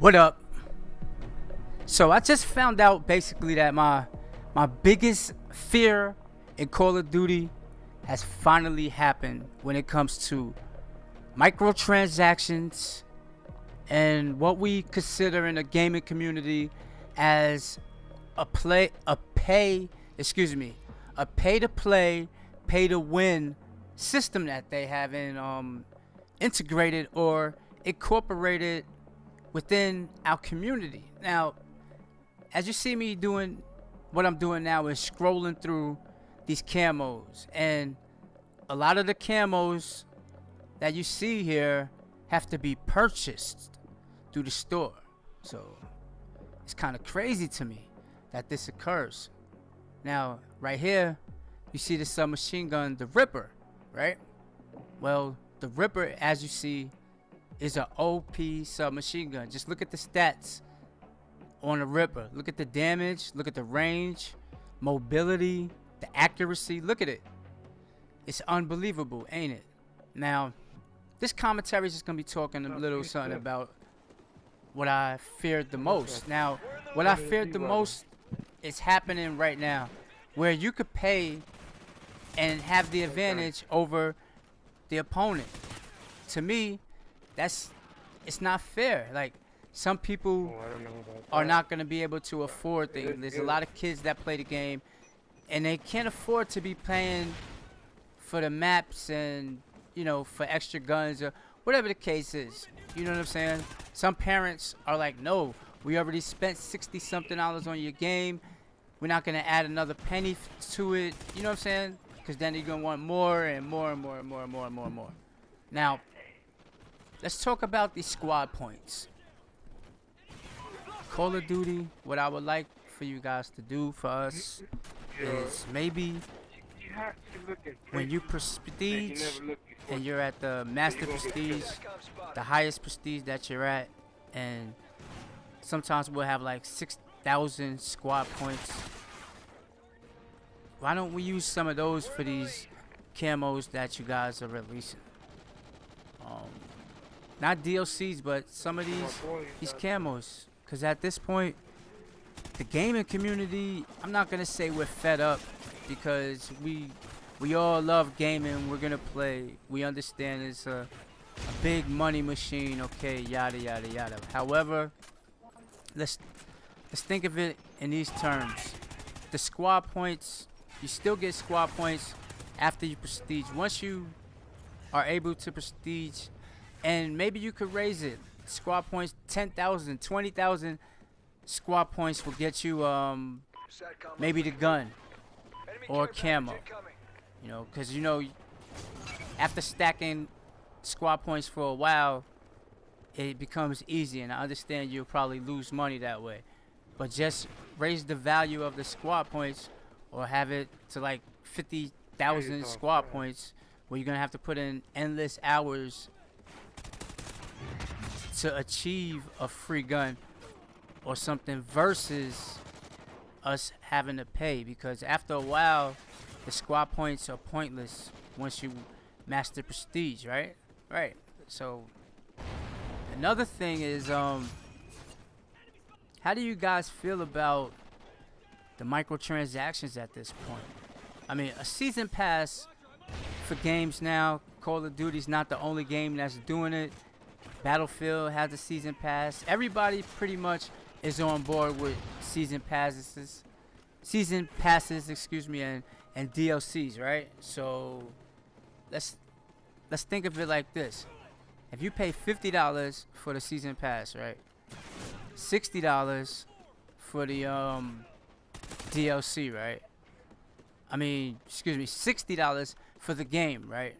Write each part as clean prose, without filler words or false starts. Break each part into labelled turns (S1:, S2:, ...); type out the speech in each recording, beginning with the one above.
S1: What up? So I just found out basically that my biggest fear in Call of Duty has finally happened when it comes to microtransactions and what we consider in the gaming community as a pay to play, pay to win system that they have integrated or incorporated within our community. Now, as you see me doing what I'm doing now is scrolling through these camos, and a lot of the camos that you see here have to be purchased through the store. So it's kind of crazy to me that this occurs. Now, right here, you see the submachine gun, the Ripper, right? Well, the Ripper, as you see, is an OP submachine gun. Just look at the stats on the Ripper. Look at the damage, look at the range, mobility, the accuracy. Look at it. It's unbelievable, ain't it? Now, this commentary is just going to be talking a little something about what I feared the most. Now, what I feared the most is happening right now, where you could pay and have the advantage over the opponent. To me, it's not fair. Like, some people are not going to be able to afford things. There's a lot of kids that play the game and they can't afford to be paying for the maps and, you know, for extra guns or whatever the case is. You know what I'm saying? Some parents are like, no, we already spent $60-something on your game. We're not going to add another penny to it. You know what I'm saying? Because then you're going to want more and more and more and more and more and more and more. Now, let's talk about these squad points. Call of Duty, what I would like for you guys to do for us is maybe when you prestige and you're at the master prestige, the highest prestige that you're at, and sometimes we'll have like 6,000 squad points. Why don't we use some of those for these camos that you guys are releasing? Not DLCs, but some of these camos. Because at this point, the gaming community, I'm not going to say we're fed up, because we all love gaming. We're going to play. We understand it's a big money machine, okay, yada, yada, yada. However, let's think of it in these terms. The squad points, you still get squad points after you prestige. Once you are able to prestige, and maybe you could raise it. Squad points, 10,000, 20,000 squad points will get you maybe the gun or camo. You know, because you know, after stacking squad points for a while, it becomes easy, and I understand you'll probably lose money that way. But just raise the value of the squad points, or have it to like 50,000 squad points, where you're gonna have to put in endless hours to achieve a free gun or something, versus us having to pay, because after a while the squad points are pointless once you master prestige, right? So another thing is, how do you guys feel about the microtransactions at this point? I mean, a season pass for games now. Call of Duty's not the only game that's doing it. Battlefield has a season pass. Everybody pretty much is on board with season passes, and DLCs, right? So let's think of it like this. If you pay $50 for the season pass, right? $60 for the DLC, right? I mean, $60 for the game, right?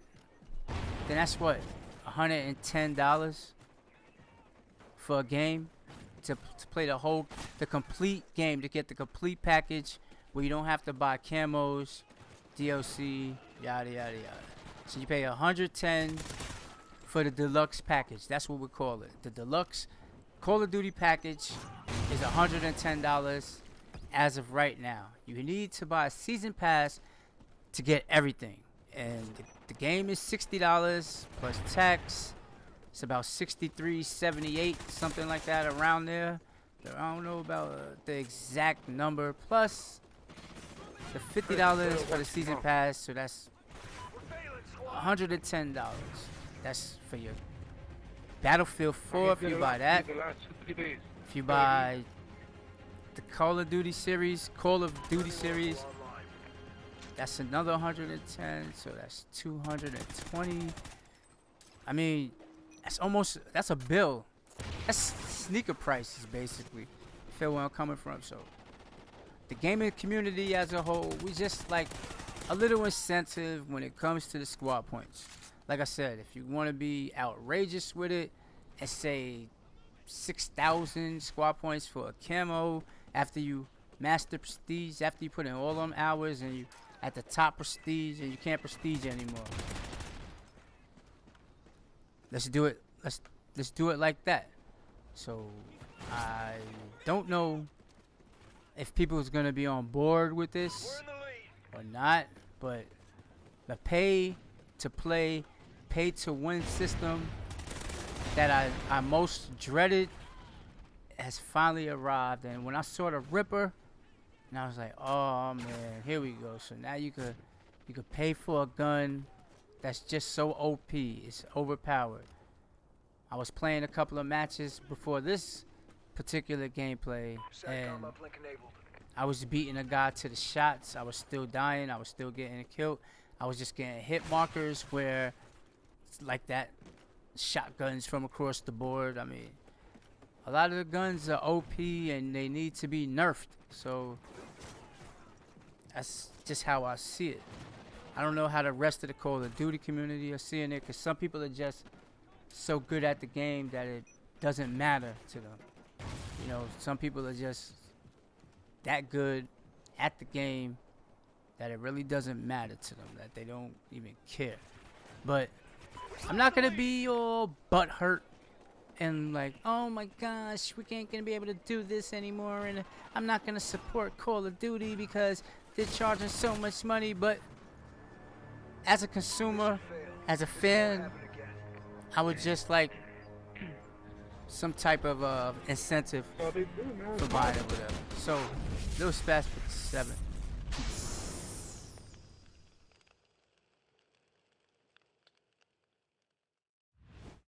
S1: Then that's what, $110 for a game to play the complete game, to get the complete package where you don't have to buy camos, DLC, yada yada yada. So you pay $110 for the deluxe package. That's what we call it. The deluxe Call of Duty package is $110 as of right now. You need to buy a season pass to get everything, and the game is $60 plus tax, It's about 63.78, something like that, around there. I don't know about the exact number. Plus the $50 for the season pass, so that's $110. That's for your Battlefield 4 if you buy that. If you buy the Call of Duty series, that's another 110, so that's 220. I mean, that's a bill. That's sneaker prices, basically. You feel where I'm coming from? So the gaming community as a whole, we just like a little incentive when it comes to the squad points. Like I said, if you want to be outrageous with it and say 6,000 squad points for a camo after you master prestige, after you put in all them hours and you at the top prestige and you can't prestige anymore. Let's do it. Let's do it like that. So I don't know if people is gonna be on board with this or not, but the pay to play, pay to win system that I most dreaded has finally arrived. And when I saw the Ripper, and I was like, oh man, here we go. So now you could pay for a gun that's just so OP. It's overpowered. I was playing a couple of matches before this particular gameplay, and I was beating a guy to the shots. I was still dying. I was still getting killed. I was just getting hit markers where it's like that, shotguns from across the board. I mean, a lot of the guns are OP and they need to be nerfed. So that's just how I see it. I don't know how the rest of the Call of Duty community are seeing it, because some people are just so good at the game that it doesn't matter to them. You know, some people are just that good at the game that it really doesn't matter to them, that they don't even care. But I'm not gonna be all butthurt and like, oh my gosh, we ain't gonna be able to do this anymore, and I'm not gonna support Call of Duty because they're charging so much money. But as a consumer, as a fan, I would just like some type of incentive for buying it, whatever. So, Lil Spaz 57.